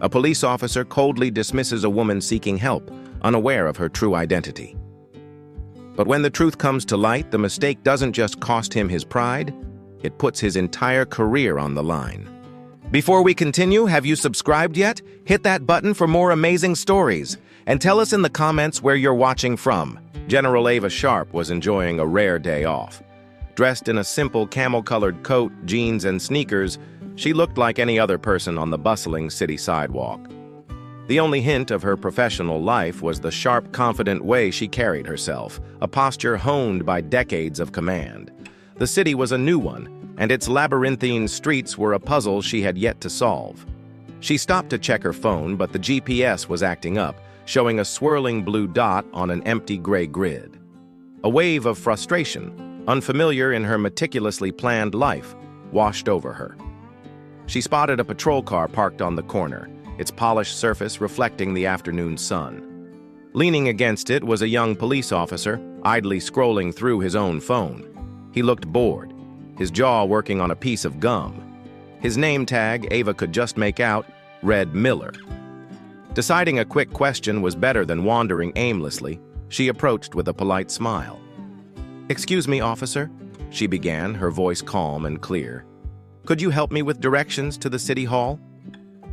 A police officer coldly dismisses a woman seeking help, unaware of her true identity. But when the truth comes to light, the mistake doesn't just cost him his pride, it puts his entire career on the line. Before we continue, have you subscribed yet? Hit that button for more amazing stories, and tell us in the comments where you're watching from. General Ava Sharp was enjoying a rare day off. Dressed in a simple camel-colored coat, jeans, and sneakers, she looked like any other person on the bustling city sidewalk. The only hint of her professional life was the sharp, confident way she carried herself, a posture honed by decades of command. The city was a new one, and its labyrinthine streets were a puzzle she had yet to solve. She stopped to check her phone, but the GPS was acting up, showing a swirling blue dot on an empty gray grid. A wave of frustration, unfamiliar in her meticulously planned life, washed over her. She spotted a patrol car parked on the corner, its polished surface reflecting the afternoon sun. Leaning against it was a young police officer, idly scrolling through his own phone. He looked bored, his jaw working on a piece of gum. His name tag, Ava could just make out, read Miller. Deciding a quick question was better than wandering aimlessly, she approached with a polite smile. "Excuse me, officer," she began, her voice calm and clear. "Could you help me with directions to the city hall?"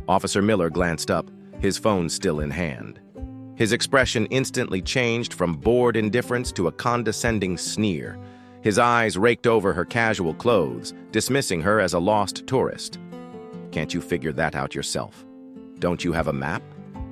Officer Miller glanced up, his phone still in hand. His expression instantly changed from bored indifference to a condescending sneer. His eyes raked over her casual clothes, dismissing her as a lost tourist. "Can't you figure that out yourself? Don't you have a map?"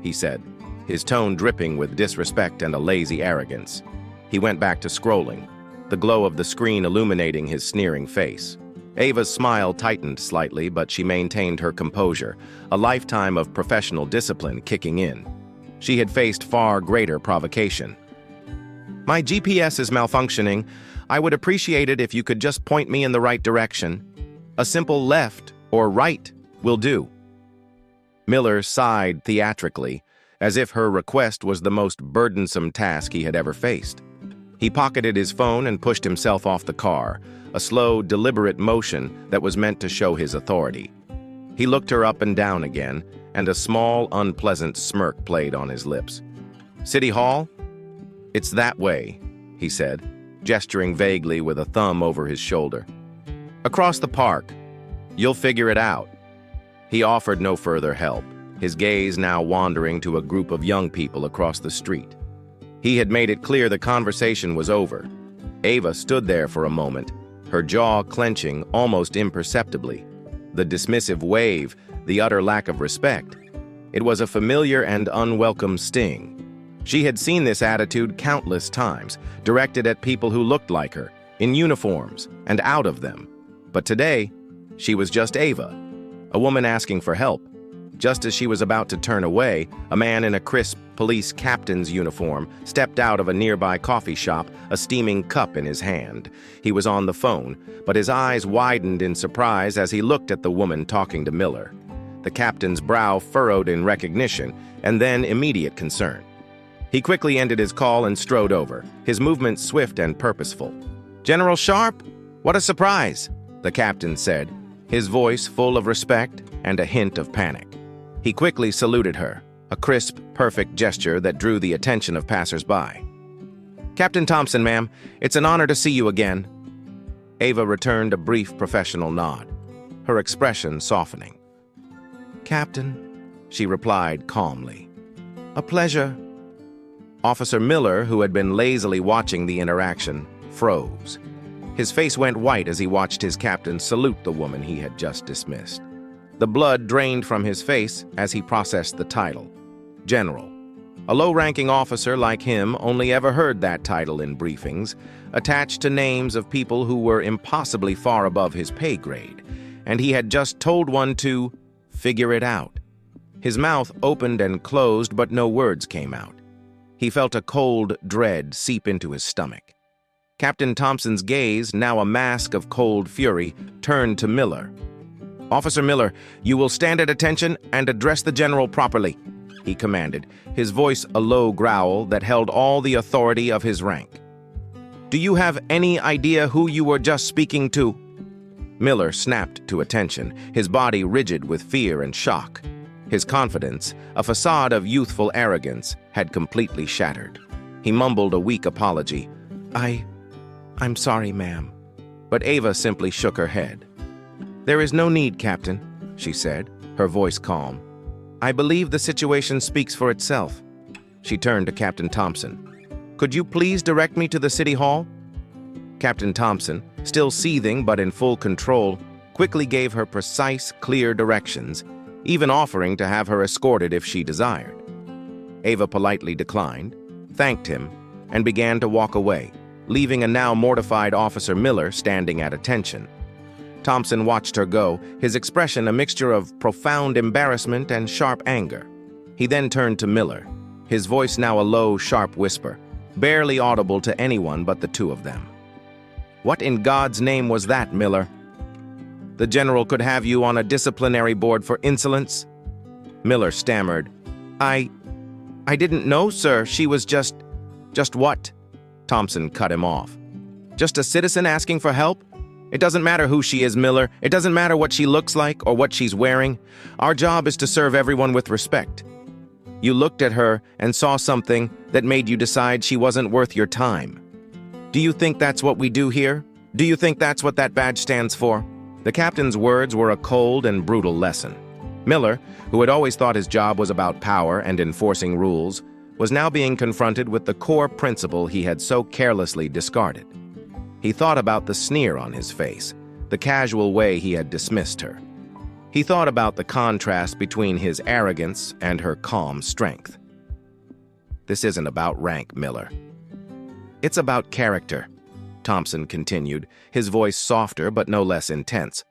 he said, his tone dripping with disrespect and a lazy arrogance. He went back to scrolling, the glow of the screen illuminating his sneering face. Ava's smile tightened slightly, but she maintained her composure, a lifetime of professional discipline kicking in. She had faced far greater provocation. "My GPS is malfunctioning. I would appreciate it if you could just point me in the right direction. A simple left or right will do." Miller sighed theatrically, as if her request was the most burdensome task he had ever faced. He pocketed his phone and pushed himself off the car, a slow, deliberate motion that was meant to show his authority. He looked her up and down again, and a small, unpleasant smirk played on his lips. "City Hall? It's that way," he said, gesturing vaguely with a thumb over his shoulder. "Across the park. You'll figure it out." He offered no further help, his gaze now wandering to a group of young people across the street. He had made it clear the conversation was over. Ava stood there for a moment, her jaw clenching almost imperceptibly. The dismissive wave, the utter lack of respect. It was a familiar and unwelcome sting. She had seen this attitude countless times, directed at people who looked like her, in uniforms, and out of them. But today, she was just Ava, a woman asking for help. Just as she was about to turn away, a man in a crisp police captain's uniform stepped out of a nearby coffee shop, a steaming cup in his hand. He was on the phone, but his eyes widened in surprise as he looked at the woman talking to Miller. The captain's brow furrowed in recognition, and then immediate concern. He quickly ended his call and strode over, his movements swift and purposeful. "General Sharp? What a surprise," the captain said, his voice full of respect and a hint of panic. He quickly saluted her, a crisp, perfect gesture that drew the attention of passers-by. "Captain Thompson, ma'am, it's an honor to see you again." Ava returned a brief professional nod, her expression softening. "Captain," she replied calmly. "A pleasure." Officer Miller, who had been lazily watching the interaction, froze. His face went white as he watched his captain salute the woman he had just dismissed. The blood drained from his face as he processed the title. General. A low-ranking officer like him only ever heard that title in briefings, attached to names of people who were impossibly far above his pay grade, and he had just told one to figure it out. His mouth opened and closed, but no words came out. He felt a cold dread seep into his stomach. Captain Thompson's gaze, now a mask of cold fury, turned to Miller. "Officer Miller, you will stand at attention and address the general properly," he commanded, his voice a low growl that held all the authority of his rank. "Do you have any idea who you were just speaking to?" Miller snapped to attention, his body rigid with fear and shock. His confidence, a facade of youthful arrogance, had completely shattered. He mumbled a weak apology. I'm sorry, ma'am." But Ava simply shook her head. "There is no need, Captain," she said, her voice calm. "I believe the situation speaks for itself." She turned to Captain Thompson. "Could you please direct me to the City Hall?" Captain Thompson, still seething but in full control, quickly gave her precise, clear directions, even offering to have her escorted if she desired. Ava politely declined, thanked him, and began to walk away, leaving a now mortified Officer Miller standing at attention. Thompson watched her go, his expression a mixture of profound embarrassment and sharp anger. He then turned to Miller, his voice now a low, sharp whisper, barely audible to anyone but the two of them. "What in God's name was that, Miller? The General could have you on a disciplinary board for insolence?" Miller stammered. I didn't know, sir. She was just what?" Thompson cut him off. "Just a citizen asking for help? It doesn't matter who she is, Miller. It doesn't matter what she looks like or what she's wearing. Our job is to serve everyone with respect. You looked at her and saw something that made you decide she wasn't worth your time. Do you think that's what we do here? Do you think that's what that badge stands for?" The captain's words were a cold and brutal lesson. Miller, who had always thought his job was about power and enforcing rules, was now being confronted with the core principle he had so carelessly discarded. He thought about the sneer on his face, the casual way he had dismissed her. He thought about the contrast between his arrogance and her calm strength. "This isn't about rank, Miller. It's about character," Thompson continued, his voice softer but no less intense.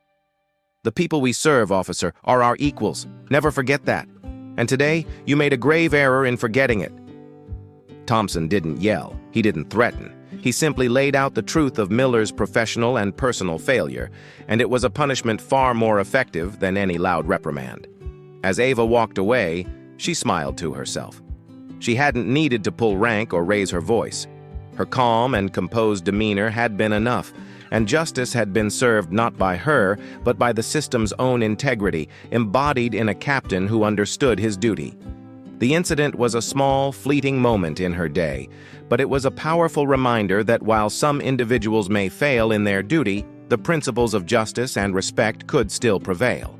"The people we serve, officer, are our equals. Never forget that. And today, you made a grave error in forgetting it." Thompson didn't yell. He didn't threaten. He simply laid out the truth of Miller's professional and personal failure, and it was a punishment far more effective than any loud reprimand. As Ava walked away, she smiled to herself. She hadn't needed to pull rank or raise her voice. Her calm and composed demeanor had been enough, and justice had been served not by her, but by the system's own integrity, embodied in a captain who understood his duty. The incident was a small, fleeting moment in her day, but it was a powerful reminder that while some individuals may fail in their duty, the principles of justice and respect could still prevail.